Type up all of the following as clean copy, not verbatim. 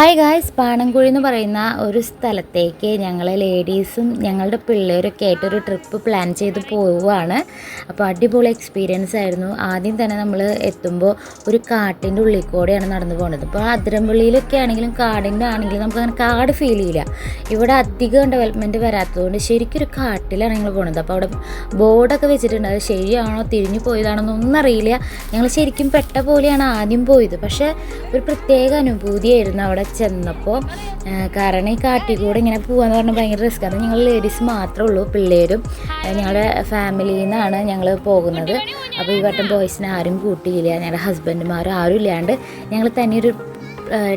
Hi guys, പാണൻകുഴി എന്ന് പറയുന്ന ഒരു സ്ഥലത്തേക്ക് ഞങ്ങൾ ലേഡീസും ഞങ്ങളുടെ പിള്ളേരൊക്കെ ആയിട്ടൊരു ട്രിപ്പ് പ്ലാൻ ചെയ്ത് പോവുകയാണ്. അപ്പോൾ അടിപൊളി എക്സ്പീരിയൻസ് ആയിരുന്നു. ആദ്യം തന്നെ നമ്മൾ എത്തുമ്പോൾ ഒരു കാട്ടിൻ്റെ ഉള്ളിൽ കൂടെയാണ് നടന്നു പോകുന്നത്. ഇപ്പോൾ അതിരമ്പള്ളിയിലൊക്കെ ആണെങ്കിലും കാടിൻ്റെ ആണെങ്കിലും നമുക്കങ്ങനെ കാട് ഫീൽ ചെയ്യില്ല. ഇവിടെ അധികം ഡെവലപ്മെൻറ്റ് വരാത്തതുകൊണ്ട് ശരിക്കും ഒരു കാട്ടിലാണ് ഞങ്ങൾ പോകുന്നത്. അപ്പോൾ അവിടെ ബോർഡൊക്കെ വെച്ചിട്ടുണ്ട്. അത് ശരിയാണോ തിരിഞ്ഞു പോയതാണോ എന്നൊന്നും അറിയില്ല. ഞങ്ങൾ ശരിക്കും പെട്ട പോലെയാണ് ആദ്യം പോയത്. പക്ഷേ ഒരു പ്രത്യേക അനുഭൂതിയായിരുന്നു അവിടെ ചെന്നപ്പോൾ. കാരണം ഈ കാട്ടിക്കൂടെ ഇങ്ങനെ പോകാന്ന് പറഞ്ഞാൽ ഭയങ്കര റിസ്ക്കാണ്. ഞങ്ങൾ ലേഡീസ് മാത്രമേ ഉള്ളൂ, പിള്ളേരും ഞങ്ങളുടെ ഫാമിലിയിൽ നിന്നാണ് ഞങ്ങൾ പോകുന്നത്. അപ്പോൾ ഈ വട്ടം ബോയ്സിനെ ആരും കൂട്ടിയില്ല, ഞങ്ങളുടെ ഹസ്ബൻഡുമാരും ആരും ഇല്ലാണ്ട് ഞങ്ങൾ തന്നെയൊരു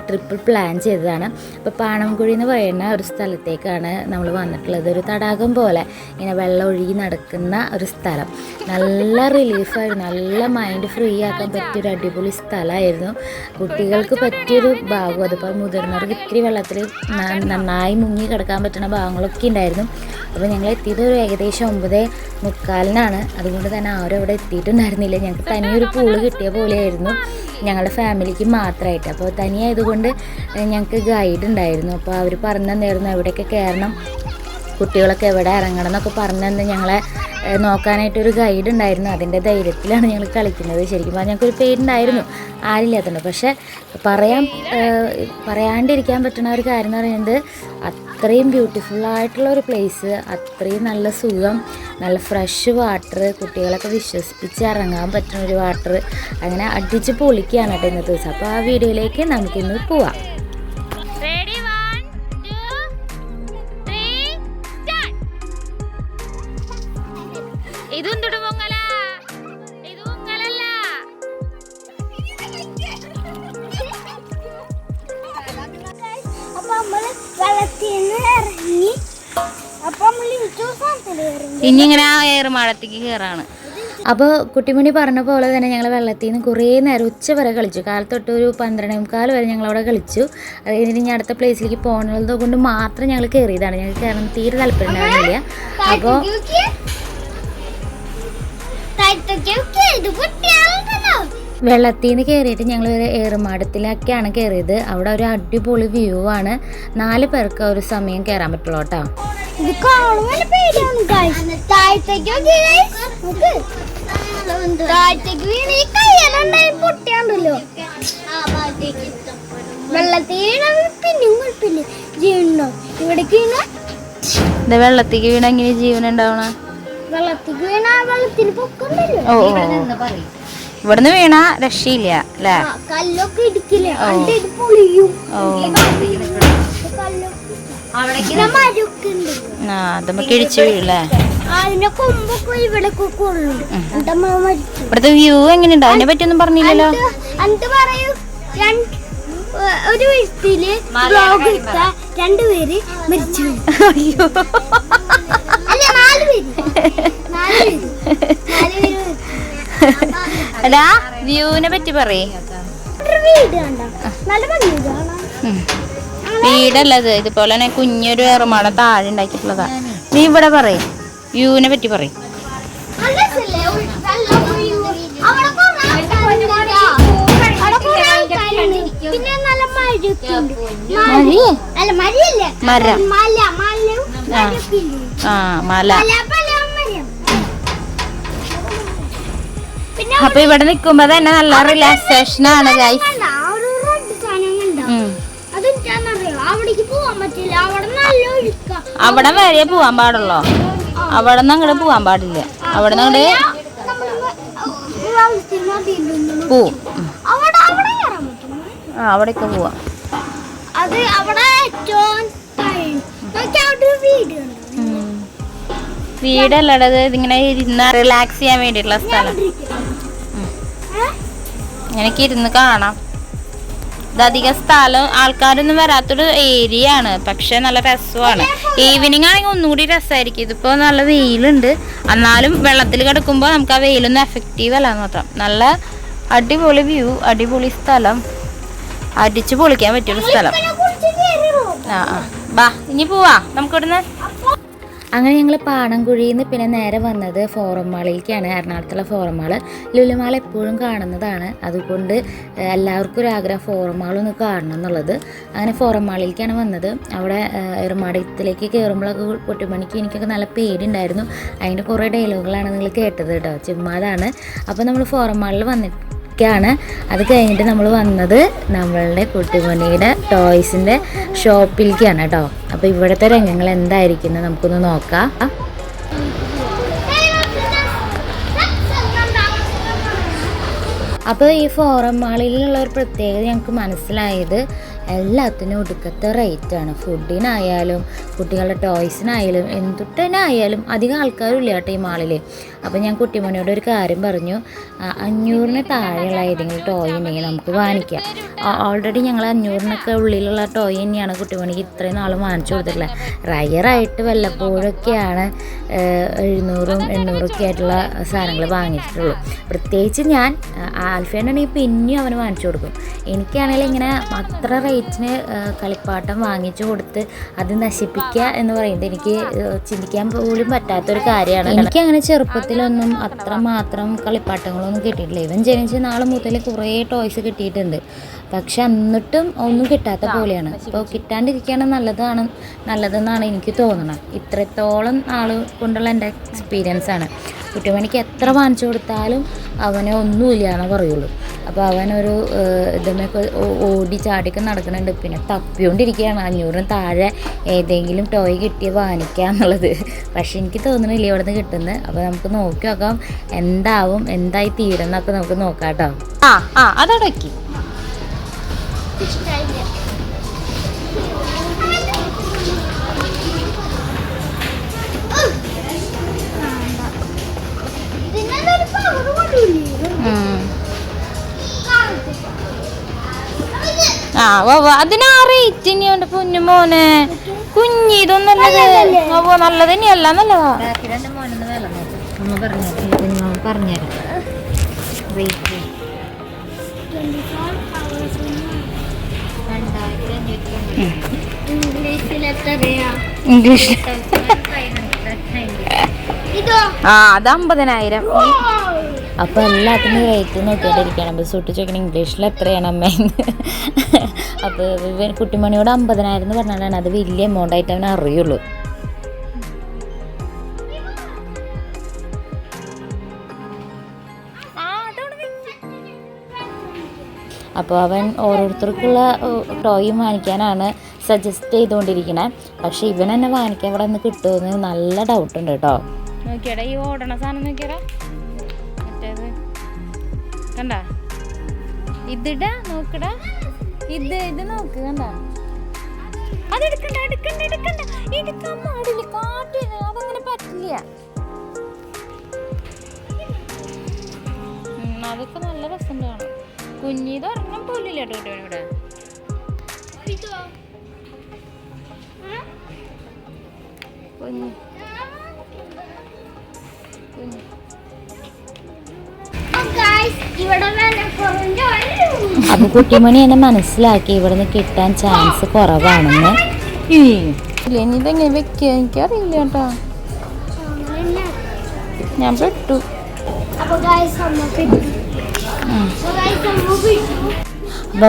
ട്രിപ്പ് പ്ലാൻ ചെയ്തതാണ്. അപ്പോൾ പാണൻകുഴി എന്ന് പറയുന്ന ഒരു സ്ഥലത്തേക്കാണ് നമ്മൾ വന്നിട്ടുള്ളത്. ഒരു തടാകം പോലെ ഇങ്ങനെ വെള്ളം ഒഴുകി നടക്കുന്ന ഒരു സ്ഥലം. നല്ല റിലീഫായിരുന്നു, നല്ല മൈൻഡ് ഫ്രീ ആക്കാൻ പറ്റിയൊരു അടിപൊളി സ്ഥലമായിരുന്നു. കുട്ടികൾക്ക് പറ്റിയൊരു ഭാഗം, അതിപ്പോൾ മുതിർന്നവർക്ക് ഇത്തിരി വെള്ളത്തിൽ നന്നായി മുങ്ങി കിടക്കാൻ പറ്റുന്ന ഭാഗങ്ങളൊക്കെ ഉണ്ടായിരുന്നു. അപ്പോൾ ഞങ്ങൾ എത്തിയത് ഒരു ഏകദേശം 9:45 അതുകൊണ്ട് തന്നെ ആരും അവിടെ എത്തിയിട്ടുണ്ടായിരുന്നില്ല. ഞങ്ങൾക്ക് തനിയൊരു പൂള് കിട്ടിയ പോലെയായിരുന്നു ഞങ്ങളുടെ ഫാമിലിക്ക് മാത്രമായിട്ട്. അപ്പോൾ തനിയായതുകൊണ്ട് ഞങ്ങൾക്ക് ഗൈഡ് ഉണ്ടായിരുന്നു. അപ്പോൾ അവർ പറഞ്ഞു തന്നായിരുന്നു എവിടെയൊക്കെ കയറണം, കുട്ടികളൊക്കെ എവിടെ ഇറങ്ങണം എന്നൊക്കെ പറഞ്ഞു തന്ന് ഞങ്ങളെ നോക്കാനായിട്ടൊരു ഗൈഡ് ഉണ്ടായിരുന്നു. അതിൻ്റെ ധൈര്യത്തിലാണ് ഞങ്ങൾ കളിക്കുന്നത്. ശരിക്കും പറഞ്ഞാൽ ഞങ്ങൾക്കൊരു പേരുണ്ടായിരുന്നു ആരില്ലാത്തതുണ്ട്. പക്ഷേ പറയാണ്ടിരിക്കാൻ പറ്റുന്ന ഒരു കാര്യം എന്ന് പറയുന്നത് അത്രയും ബ്യൂട്ടിഫുള്ളായിട്ടുള്ള ഒരു പ്ലേസ്, അത്രയും നല്ല സുഖം, നല്ല ഫ്രഷ് വാട്ടർ, കുട്ടികളൊക്കെ വിശ്വസിപ്പിച്ച് ഇറങ്ങാൻ പറ്റുന്ന ഒരു വാട്ടർ. അങ്ങനെ അടിച്ച് പൊളിക്കുകയാണ് കേട്ടോ ഇന്നത്തെ ദിവസം. അപ്പോൾ ആ വീഡിയോയിലേക്ക് നമുക്കിന്ന് പോവാം. ഇനി ഇങ്ങനെ ആ ഏറുമാടത്തേക്ക് കയറാണ്. അപ്പോൾ കുട്ടിമണി പറഞ്ഞ പോലെ തന്നെ ഞങ്ങൾ വെള്ളത്തിൽ നിന്ന് കുറേ നേരം ഉച്ച വരെ കളിച്ചു. കാലത്തൊട്ട് ഒരു 12:45 വരെ ഞങ്ങളവിടെ കളിച്ചു. അത് കഴിഞ്ഞിട്ട് ഇനി അടുത്ത പ്ലേസിലേക്ക് പോകുന്നത് കൊണ്ട് മാത്രം ഞങ്ങൾ കയറിയതാണ്. ഞങ്ങൾക്ക് കയറാൻ തീരെ താല്പര്യം ഉണ്ടായിരുന്നില്ല. അപ്പോൾ വെള്ളത്തിൽ നിന്ന് കയറിയിട്ട് ഞങ്ങൾ ഒരു ഏറുമാടത്തിലൊക്കെയാണ് കയറിയത്. അവിടെ ഒരു അടിപൊളി വ്യൂ ആണ്. 4 പേർക്ക് ഒരു സമയം കയറാൻ പറ്റുള്ളൂ കേട്ടോ. വെള്ളത്തേക്ക് വീണ എങ്ങനെ ജീവൻ ഉണ്ടാവണ? ഓ ഇവിടുന്ന് വീണ രക്ഷയില്ല അല്ലേ? ഇടിച്ചു വീഴല്ലേ? ഇവിടുത്തെ വ്യൂ എങ്ങനെയുണ്ട്? അതിനെ പറ്റിയൊന്നും പറഞ്ഞില്ലല്ലോ. ഒരു വീട്ടില് ബ്ലോഗ് എടുത്ത 2 പേര് മരിച്ചു. അയ്യോ, അല്ല 4 പേര്. അല്ല വ്യൂവിനെ പറ്റി പറയേ. വീടല്ലത്, ഇതുപോലെ തന്നെ കുഞ്ഞൊരു ഏറുമാടം താഴെ ഉണ്ടാക്കിയിട്ടുള്ളതാ. നീ ഇവിടെ പറയും, വ്യൂവിനെ പറ്റി പറയും. മരം, മല. അപ്പൊ ഇവിടെ നിക്കുമ്പോ തന്നെ നല്ല റിലാക്സേഷൻ ആണ് ഗൈസ്. അവിടെ വരെ പോവാൻ പാടുള്ളോ? അവിടെ നിന്ന് അങ്ങോട്ട് പോവാൻ പാടില്ല. അവിടെ നിന്ന് പോവും. അവിടേക്ക് പോവാം. വീടല്ലടത്, ഇതിങ്ങനെ ഇരുന്ന് റിലാക്സ് ചെയ്യാൻ വേണ്ടിയിട്ടുള്ള സ്ഥലം. എനിക്ക് ഇരുന്ന് കാണാം. ഇതധികം സ്ഥലം ആൾക്കാരൊന്നും വരാത്തൊരു ഏരിയ ആണ്, പക്ഷെ നല്ല രസമാണ്. ഈവനിങ് ആണെങ്കിൽ ഒന്നുകൂടി രസമായിരിക്കും. ഇതിപ്പോൾ നല്ല വെയിലുണ്ട്, എന്നാലും വെള്ളത്തിൽ കിടക്കുമ്പോൾ നമുക്ക് ആ വെയിലൊന്നും എഫക്റ്റീവ് അല്ല മാത്രം. നല്ല അടിപൊളി വ്യൂ, അടിപൊളി സ്ഥലം, അടിച്ചു പൊളിക്കാൻ പറ്റിയൊരു സ്ഥലം. ബാ ഇനി പോവാ നമുക്ക് ഇവിടുന്ന്. അങ്ങനെ ഞങ്ങൾ പാണൻകുഴിയിൽ നിന്ന് പിന്നെ നേരെ വന്നത് ഫോറം മാളിലേക്കാണ്. എറണാകുളത്തുള്ള ഫോറം മാൾ. ലുലു മാൾ എപ്പോഴും കാണുന്നതാണ്, അതുകൊണ്ട് എല്ലാവർക്കും ഒരു ആഗ്രഹം ഫോറം മാളൊന്ന് കാണണം എന്നുള്ളത്. അങ്ങനെ ഫോറം മാളിലേക്കാണ് വന്നത്. അവിടെ എറുമാടത്തിലേക്ക് കയറുമ്പോഴൊക്കെ പൊട്ടിമണിക്ക് എനിക്കൊക്കെ നല്ല പേടിയുണ്ടായിരുന്നു. അതിൻ്റെ കുറേ ഡയലോഗുകളാണ് നിങ്ങൾ കേട്ടത് കേട്ടോ, ചുമ്മാതാണ്. അപ്പോൾ നമ്മൾ ഫോറം മാളിൽ വന്നിട്ടാണ്. അത് കഴിഞ്ഞിട്ട് നമ്മൾ വന്നത് നമ്മളുടെ കുട്ടിമണിയുടെ ടോയ്സിൻ്റെ ഷോപ്പിലേക്കാണ് കേട്ടോ. അപ്പോൾ ഇവിടുത്തെ രംഗങ്ങൾ എന്തായിരിക്കും നമുക്കൊന്ന് നോക്കാം. അപ്പോൾ ഈ ഫോറം മാളിലുള്ള ഒരു പ്രത്യേകത ഞങ്ങൾക്ക് മനസ്സിലായത് എല്ലാത്തിനും ഒടുക്കത്തെ റേറ്റാണ്. ഫുഡിനായാലും കുട്ടികളുടെ ടോയ്സിനായാലും എന്തുട്ടനായാലും അധികം ആൾക്കാരും ഇല്ല കേട്ടോ ഈ മാളിൽ. അപ്പോൾ ഞാൻ കുട്ടിമണിയോട് ഒരു കാര്യം പറഞ്ഞു, 500 താഴെയുള്ള ഏതെങ്കിലും ടോയ് ഉണ്ടെങ്കിൽ നമുക്ക് വാങ്ങിക്കാം. ഓൾറെഡി ഞങ്ങൾ 500 ഉള്ളിലുള്ള ടോയ് തന്നെയാണ് കുട്ടിമണിക്ക് ഇത്രയും നാൾ വാങ്ങിച്ചു കൊടുത്തിട്ടുള്ളത്. റയറായിട്ട് വല്ലപ്പോഴൊക്കെയാണ് 700 800 ആയിട്ടുള്ള സാധനങ്ങൾ വാങ്ങിച്ചിട്ടുള്ളൂ. പ്രത്യേകിച്ച് ഞാൻ ആൽഫേനാണെങ്കിൽ പിന്നെയും അവന് വാങ്ങിച്ചു കൊടുക്കും. എനിക്കാണെങ്കിൽ ഇങ്ങനെ അത്ര റേറ്റിന് കളിപ്പാട്ടം വാങ്ങിച്ചു കൊടുത്ത് അത് നശിപ്പിക്കുക എന്ന് പറയുന്നത് എനിക്ക് ചിന്തിക്കാൻ പോലും പറ്റാത്തൊരു കാര്യമാണ്. എനിക്കങ്ങനെ ചെറുപ്പത്തിലൊന്നും അത്രമാത്രം കളിപ്പാട്ടങ്ങളൊന്നും കിട്ടിയിട്ടില്ല. ഇവൻ ജനിച്ച നാൾ മുതൽ കുറേ ടോയ്സ് കിട്ടിയിട്ടുണ്ട്, പക്ഷെ എന്നിട്ടും ഒന്നും കിട്ടാത്ത പോലെയാണ്. അപ്പോൾ കിട്ടാണ്ടിരിക്കുകയാണ് നല്ലതെന്നാണ് എനിക്ക് തോന്നുന്നത്. ഇത്രത്തോളം നാൾ കൊണ്ടുള്ള എൻ്റെ എക്സ്പീരിയൻസ് ആണ്. കുട്ടിമണിക്ക് എത്ര വാങ്ങിച്ചു കൊടുത്താലും അവനെ ഒന്നുമില്ല എന്ന് പറയുള്ളൂ. അപ്പോൾ അവനൊരു ഇതുമൊക്കെ ഓടി ചാടിയൊക്കെ നടക്കുന്നുണ്ട്. പിന്നെ തപ്പിക്കൊണ്ടിരിക്കുകയാണ് 500 താഴെ ഏതെങ്കിലും ടോയ് കിട്ടിയ വാങ്ങിക്കുക എന്നുള്ളത്. പക്ഷെ എനിക്ക് തോന്നുന്നില്ല ഇവിടെ നിന്ന് കിട്ടുന്നത്. അപ്പോൾ നമുക്ക് നോക്കി നോക്കാം എന്തായി തീരുന്നൊക്കെ നമുക്ക് നോക്കാം കേട്ടോ. അതവിടെ വയ്ക്കും. അതിനാ റേറ്റ് തന്നെയുണ്ട് പൊന്നു മോനെ. കുഞ്ഞിതൊന്നല്ലത് നല്ലത് തന്നെയല്ല. നല്ലതാ. പറഞ്ഞുതരാം റേറ്റ്. ഇംഗ്ലീഷ് അത് 50,000. അപ്പോൾ എല്ലാത്തിനും റേറ്റ് നോക്കിയിട്ടിരിക്കണം. അപ്പോൾ സുട്ടി ചോദിക്കണം ഇംഗ്ലീഷിൽ എത്രയാണ് അമ്മേന്ന്. അപ്പോൾ കുട്ടിമണിയോട് 50,000 എന്ന് പറഞ്ഞാലാണ് അത് വലിയ എമൗണ്ട് ആയിട്ട് അവൻ അറിയുള്ളൂ. അപ്പോൾ അവൻ ഓരോരുത്തർക്കുള്ള ടോയും വാങ്ങിക്കാനാണ് സജസ്റ്റ് ചെയ്തുകൊണ്ടിരിക്കുന്നത്. പക്ഷെ ഇവൻ തന്നെ വാങ്ങിക്കാൻ ഇവിടെ നിന്ന് കിട്ടുമെന്ന് നല്ല ഡൗട്ടുണ്ട് കേട്ടോ. നോക്കിയടാ ഈ ഓടണ സാധനം നോക്കിയടാ, മറ്റേത് കണ്ട, ഇതിടാ നോക്കടാ, ഇത് നോക്ക് കണ്ട. അതെടുക്കണ്ട എടുക്കാൻ പാടില്ല, കാട്ടില്ല, അതങ്ങനെ പറ്റില്ല. അതൊക്കെ നല്ല രസമുണ്ട് കാണാൻ. കുഞ്ഞിത് ഒരെണ്ണം പോലില്ല കേട്ടോ ഇവിടെ. കുഞ്ഞ് അപ്പൊ കുട്ടിമണി എന്നെ മനസ്സിലാക്കി ഇവിടുന്ന് കിട്ടാൻ ചാൻസ് കുറവാണെന്ന്. ഇതെങ്ങനെ വെക്കുക എനിക്കറിയില്ല കേട്ടോ, ഞാൻ പെട്ടു. അപ്പോൾ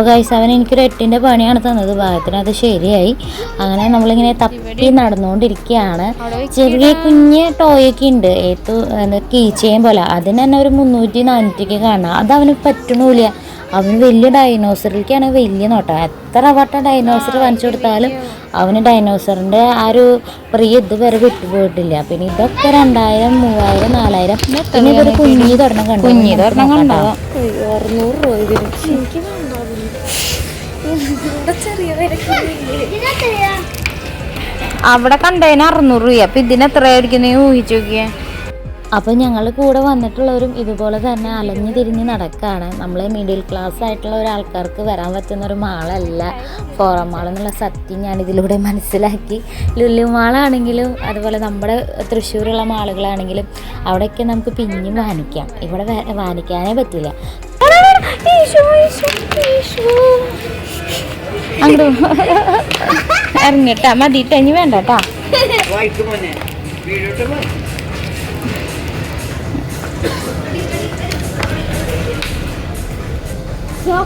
ഗൈസ് അവൻ എനിക്കൊരു 8ൻ്റെ പണിയാണ് തന്നത്. ഭാഗത്തിന് അത് ശരിയായി. അങ്ങനെ നമ്മളിങ്ങനെ തപ്പി നടന്നുകൊണ്ടിരിക്കുകയാണ്. ചെറിയ കുഞ്ഞ് ടോയൊക്കെ ഉണ്ട്, കീ ചെയിൻ പോലെ. അതിന് തന്നെ ഒരു 300-400 കാണാം. അത് അവന് പറ്റണില്ല. അവന് വലിയ ഡൈനോസറിലേക്കാണ് വലിയ നോട്ടം. എത്ര വട്ടം ഡൈനോസർ കാണിച്ചു കൊടുത്താലും അവന് ഡൈനോസറിൻ്റെ ആ ഒരു പ്രിയ ഇതുവരെ വിട്ടുപോയിട്ടില്ല. പിന്നെ ഇതൊക്കെ 2000, 3000, 4000. പിന്നെ ഇതൊരു കുഞ്ഞി തൊടണം കണ്ടോ, 600 രൂപ. അവിടെ കണ്ടതിന് 600 രൂപ. അപ്പൊ ഇതിന് എത്രയായിരിക്കും നീ ഊഹിച്ചു നോക്കിയേ. അപ്പോൾ ഞങ്ങൾ കൂടെ വന്നിട്ടുള്ളവരും ഇതുപോലെ തന്നെ അലഞ്ഞു തിരിഞ്ഞ് നടക്കുകയാണ്. നമ്മൾ മിഡിൽ ക്ലാസ് ആയിട്ടുള്ള ഒരാൾക്കാർക്ക് വരാൻ പറ്റുന്ന ഒരു മാളല്ല ഫോറം മാൾ എന്നുള്ള സത്യം ഞാനിതിലൂടെ മനസ്സിലാക്കി. ലുലു മാളാണെങ്കിലും അതുപോലെ നമ്മുടെ തൃശ്ശൂരുള്ള മാളുകളാണെങ്കിലും അവിടെയൊക്കെ നമുക്ക് പിന്നെയും വാങ്ങിക്കാം. ഇവിടെ വാങ്ങിക്കാനേ പറ്റില്ല. അങ്ങോട്ട് ഇറങ്ങിട്ടാ മതിട്ടോ, ഇനി വേണ്ട കേട്ടാ. So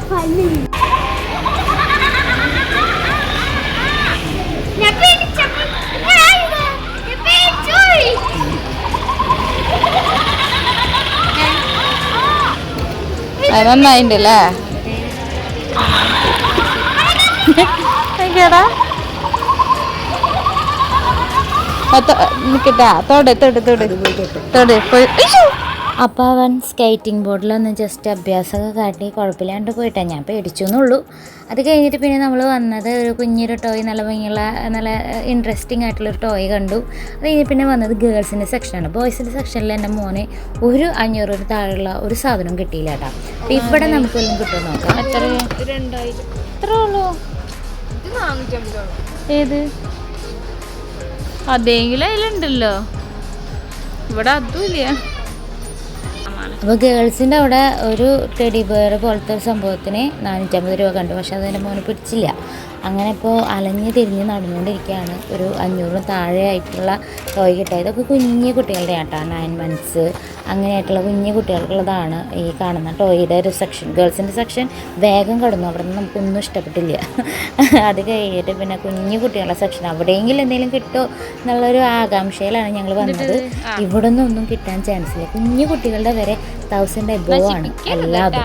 funny. ഞാൻ പേടിച്ചപ്പോൾ ഞാൻ പേടിച്ചോയി. അത് നന്നായിണ്ടല്ലേ കേടാ നിക്കട്ടാ തൊട് തൊട് തൊട് തൊട് പോയി. അപ്പോൾ അവൻ സ്കേറ്റിംഗ് ബോർഡിലൊന്ന് ജസ്റ്റ് അഭ്യാസമൊക്കെ കാട്ടി കുഴപ്പമില്ലാണ്ട് പോയിട്ടാണ്, ഞാൻ പേടിച്ചു എന്നുള്ളൂ. അത് കഴിഞ്ഞിട്ട് പിന്നെ നമ്മൾ വന്നത് ഒരു കുഞ്ഞൊരു ടോയ്, നല്ല ഭംഗിയുള്ള നല്ല ഇൻട്രസ്റ്റിംഗ് ആയിട്ടുള്ളൊരു ടോയ് കണ്ടു. അത് കഴിഞ്ഞ് പിന്നെ വന്നത് ഗേൾസിൻ്റെ സെക്ഷനാണ്. ബോയ്സിൻ്റെ സെക്ഷനിൽ എൻ്റെ മോനെ ഒരു 500 താഴെയുള്ള ഒരു സാധനം കിട്ടിയില്ല കേട്ടോ. അപ്പോൾ ഇവിടെ നമുക്കൊന്നും കിട്ടും നോക്കാം. എത്ര ഉള്ളൂ? ഏത് അതെങ്കിലും അതിലുണ്ടല്ലോ, ഇവിടെ അതും ഇല്ല. അപ്പോൾ ഗേൾസിൻ്റെ അവിടെ ഒരു ടെഡി ബെയർ പോലത്തെ ഒരു സംഭവത്തിന് 450 രൂപ കണ്ടു. പക്ഷെ അതെൻ്റെ മോനെ പിടിച്ചില്ല. അങ്ങനെ ഇപ്പോൾ അലഞ്ഞ് തിരിഞ്ഞ് നടന്നുകൊണ്ടിരിക്കുകയാണ്. ഒരു 500 താഴെ ആയിട്ടുള്ള ടോയ് കിട്ടിയത്. ഇതൊക്കെ കുഞ്ഞു കുട്ടികളുടെ ആട്ടോ, 9 months അങ്ങനെയായിട്ടുള്ള കുഞ്ഞു കുട്ടികൾക്കുള്ളതാണ് ഈ കാണുന്ന ടോയുടെ ഒരു സെക്ഷൻ. ഗേൾസിൻ്റെ സെക്ഷൻ വേഗം കടന്നു, അവിടെ നിന്ന് നമുക്കൊന്നും ഇഷ്ടപ്പെട്ടില്ല. അത് കഴിഞ്ഞിട്ട് പിന്നെ കുഞ്ഞു കുട്ടികളുടെ സെക്ഷൻ, അവിടെയെങ്കിലും എന്തെങ്കിലും കിട്ടുമോ എന്നുള്ളൊരു ആകാംക്ഷയിലാണ് ഞങ്ങൾ വന്നത്. ഇവിടെ നിന്നൊന്നും കിട്ടാൻ ചാൻസ് ഇല്ല. കുഞ്ഞു കുട്ടികളുടെ വരെ 1000 above ആണ് എല്ലാതും.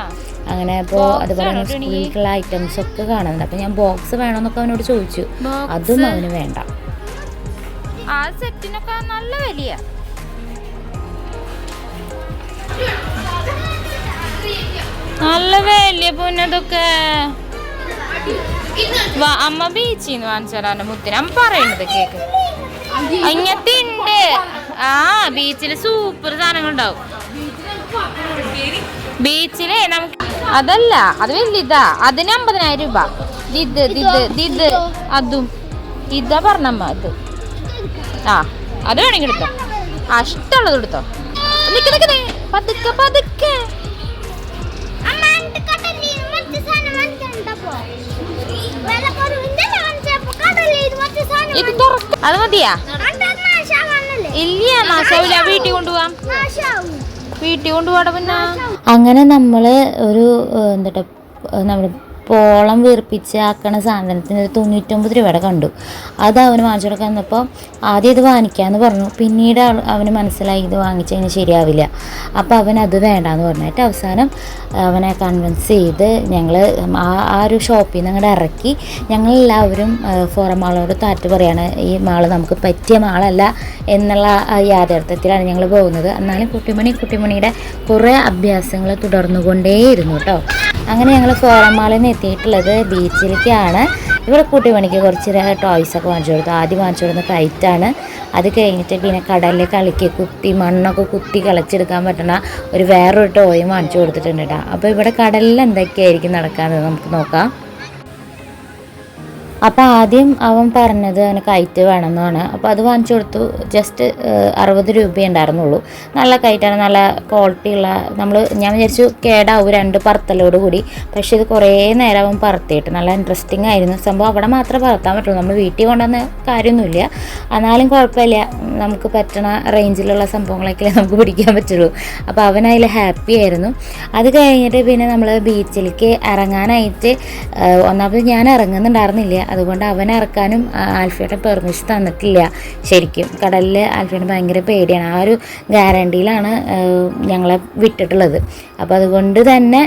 അങ്ങനെ ഇപ്പോൾ അതുപോലെ സ്കൂളിലുള്ള ഐറ്റംസ് ഒക്കെ കാണുന്നുണ്ട്. അപ്പോൾ ഞാൻ ബോക്സ് വേണമെന്നൊക്കെ അവനോട് ചോദിച്ചു, അതും അവന് വേണ്ട. ആ സെറ്റിനൊക്കെ നല്ല വലിയ പൊന്നതൊക്കെ. അമ്മ ബീച്ചിന്ന് വാങ്ങിച്ചാലാണ് മുത്തിന് അമ്മ പറയണത് കേക്ക്. ഇങ്ങനത്തെ ഉണ്ട്. ആ ബീച്ചില് സൂപ്പർ സാധനങ്ങളുണ്ടാവും. ബീച്ചില് നമുക്ക് അതല്ല, അത് വലിയതാ, അതിന് 50,000 രൂപ. ഇത് അതും ഇതാ പറഞ്ഞമ്മ. ഇത് അത് വേണമെങ്കിൽ എടുത്തോ, ഇഷ്ടമുള്ളത് എടുത്തോ. പതുക്കെ പതുക്കെ. ഇത് തുറക്ക, അത് മതിയാ? ഇല്ല, നാശാവില്ല. വീട്ടിൽ കൊണ്ടുപോവാം, വീട്ടിൽ കൊണ്ടുപോടാ. പിന്നെ അങ്ങനെ നമ്മൾ ഒരു എന്താ നമ്മൾ പോളം വീർപ്പിച്ച് ആക്കണ സാധനത്തിന് ഒരു 99 രൂപയുടെ കണ്ടു. അത് അവന് വാങ്ങിച്ചു കൊടുക്കാൻ വന്നപ്പോൾ ആദ്യം ഇത് വാങ്ങിക്കാമെന്ന് പറഞ്ഞു. പിന്നീട് അവന് മനസ്സിലായി ഇത് വാങ്ങിച്ചു കഴിഞ്ഞാൽ ശരിയാവില്ല. അപ്പോൾ അവൻ അത് വേണ്ടാന്ന് പറഞ്ഞിട്ട് അവസാനം അവനെ കൺവിൻസ് ചെയ്ത് ഞങ്ങൾ ആ ഒരു ഷോപ്പിൽ നിന്ന് അങ്ങോട്ട് ഇറക്കി. ഞങ്ങളെല്ലാവരും ഫോറം മാളോട് താറ്റ് പറയാണ്, ഈ മാള് നമുക്ക് പറ്റിയ മാളല്ല എന്നുള്ള യാഥാർത്ഥ്യത്തിലാണ് ഞങ്ങൾ പോകുന്നത്. എന്നാലും കുട്ടിമണിയുടെ കുറേ അഭ്യാസങ്ങൾ തുടർന്നുകൊണ്ടേയിരുന്നു കേട്ടോ. അങ്ങനെ ഞങ്ങൾ ഫോറം മാളിൽ നിന്ന് എത്തിയിട്ടുള്ളത് ബീച്ചിലേക്കാണ്. ഇവിടെ കുട്ടിമണിക്ക് കുറച്ച് ടോയ്സൊക്കെ വാങ്ങിച്ചു കൊടുത്തു. ആദ്യം വാങ്ങിച്ചു കൊടുക്കുന്ന കൈറ്റാണ്. അത് കഴിഞ്ഞിട്ട് പിന്നെ കടലിൽ കളിക്ക് മണ്ണൊക്കെ കുത്തി കളിച്ചെടുക്കാൻ പറ്റുന്ന വേറൊരു ടോയും വാങ്ങിച്ചു കൊടുത്തിട്ടുണ്ട് കേട്ടോ. അപ്പോൾ ഇവിടെ കടലിൽ എന്തൊക്കെയായിരിക്കും നടക്കാമെന്ന് നമുക്ക് നോക്കാം. അപ്പോൾ ആദ്യം അവൻ പറഞ്ഞത് അവന് കൈറ്റ് വേണമെന്നാണ്. അപ്പോൾ അത് വാങ്ങിച്ചു കൊടുത്തു. ജസ്റ്റ് 60 രൂപയേ ഉണ്ടായിരുന്നുള്ളൂ. നല്ല കൈറ്റാണ്, നല്ല ക്വാളിറ്റിയുള്ള. ഞാൻ വിചാരിച്ചു കേടാവും 2 പറത്തലോട് കൂടി. പക്ഷേ ഇത് കുറേ നേരം അവൻ പറത്തിയിട്ട് നല്ല ഇൻട്രസ്റ്റിംഗ് ആയിരുന്നു സംഭവം. അവിടെ മാത്രമേ പറത്താൻ പറ്റുള്ളൂ, നമ്മൾ വീട്ടിൽ കൊണ്ടുവന്ന കാര്യമൊന്നുമില്ല. എന്നാലും കുഴപ്പമില്ല, നമുക്ക് പറ്റണ റേഞ്ചിലുള്ള സംഭവങ്ങളൊക്കെ നമുക്ക് പിടിക്കാൻ പറ്റുള്ളൂ. അപ്പോൾ അവൻ അതിൽ ഹാപ്പി ആയിരുന്നു. അത് കഴിഞ്ഞിട്ട് പിന്നെ നമ്മൾ ബീച്ചിലേക്ക് ഇറങ്ങാനായിട്ട് ഒന്നാമത് ഞാൻ ഇറങ്ങുന്നുണ്ടായിരുന്നില്ല. അതുകൊണ്ട് അവനെ ഇറക്കാനും ആൽഫിയുടെ പെർമിഷൻ തന്നിട്ടില്ല. ശരിക്കും കടലിൽ ആൽഫിയുടെ ഭയങ്കര പേടിയാണ്. ആ ഒരു ഗ്യാരണ്ടിയിലാണ് ഞങ്ങളെ വിട്ടിട്ടുള്ളത്. അപ്പോൾ അതുകൊണ്ട് തന്നെ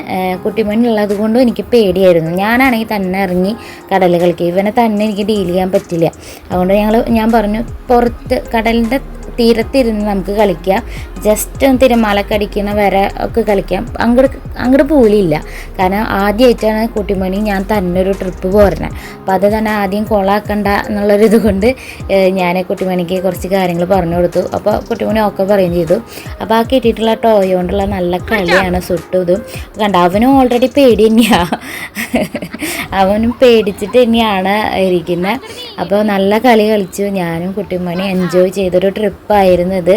കുട്ടിമണി ഉള്ളത് കൊണ്ടും എനിക്ക് പേടിയായിരുന്നു. ഞാനാണെങ്കിൽ തന്നെ ഇറങ്ങി കടലിൽ കളിക്കുക. ഇവനെ തന്നെ എനിക്ക് ഡീൽ ചെയ്യാൻ പറ്റില്ല. അതുകൊണ്ട് ഞാൻ പറഞ്ഞു, പുറത്ത് കടലിൻ്റെ തീരത്തിരുന്ന് നമുക്ക് കളിക്കാം, ജസ്റ്റ് തിരമാലൊക്കെ അടിക്കുന്ന വരെ ഒക്കെ കളിക്കാം. അങ്ങോട്ട് പോലില്ല. കാരണം ആദ്യമായിട്ടാണ് കുട്ടിമണി ഞാൻ തന്നെ ഒരു ട്രിപ്പ് പോരുന്നത്. അപ്പോൾ അത് തന്നെ ആദ്യം കൊളാക്കണ്ട എന്നുള്ളൊരിത് കൊണ്ട് ഞാൻ കുട്ടിമണിക്ക് കുറച്ച് കാര്യങ്ങൾ പറഞ്ഞു കൊടുത്തു. അപ്പോൾ കുട്ടിമണി ഒക്കെ പറയുകയും ചെയ്തു. അപ്പോൾ ആ കിട്ടിയിട്ടുള്ള ടോയ് കൊണ്ടുള്ള നല്ല കളിയാണ് സുട്ടും ഇതും കണ്ട. അവനും ഓൾറെഡി പേടി തന്നെയാണ്, അവനും പേടിച്ചിട്ട് തന്നെയാണ് ഇരിക്കുന്നത്. അപ്പോൾ നല്ല കളി കളിച്ചു. ഞാനും കുട്ടിമണി എൻജോയ് ചെയ്തൊരു ട്രിപ്പായിരുന്നു ഇത്.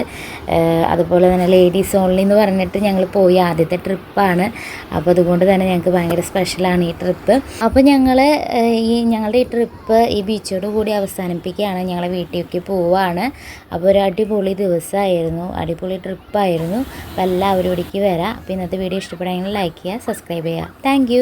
അതുപോലെ തന്നെ ലേഡീസ് ഓൺലി എന്ന് പറഞ്ഞിട്ട് ഞങ്ങൾ പോയി ആദ്യത്തെ ട്രിപ്പാണ്. അപ്പോൾ അതുകൊണ്ട് തന്നെ ഞങ്ങൾക്ക് ഭയങ്കര സ്പെഷ്യലാണ് ഈ ട്രിപ്പ്. അപ്പോൾ ഞങ്ങളുടെ ഈ ട്രിപ്പ് ഈ ബീച്ചോട് കൂടി അവസാനിപ്പിക്കുകയാണ്. ഞങ്ങളെ വീട്ടിലേക്ക് പോവുകയാണ്. അപ്പോൾ ഒരു അടിപൊളി ദിവസമായിരുന്നു, അടിപൊളി ട്രിപ്പായിരുന്നു. അപ്പോൾ എല്ലാവരും ഇവിടേക്ക് വരാം. അപ്പോൾ ഇന്നത്തെ വീഡിയോ ഇഷ്ടപ്പെടുകയാണെങ്കിൽ ലൈക്ക് ചെയ്യുക, സബ്സ്ക്രൈബ് ചെയ്യുക. താങ്ക്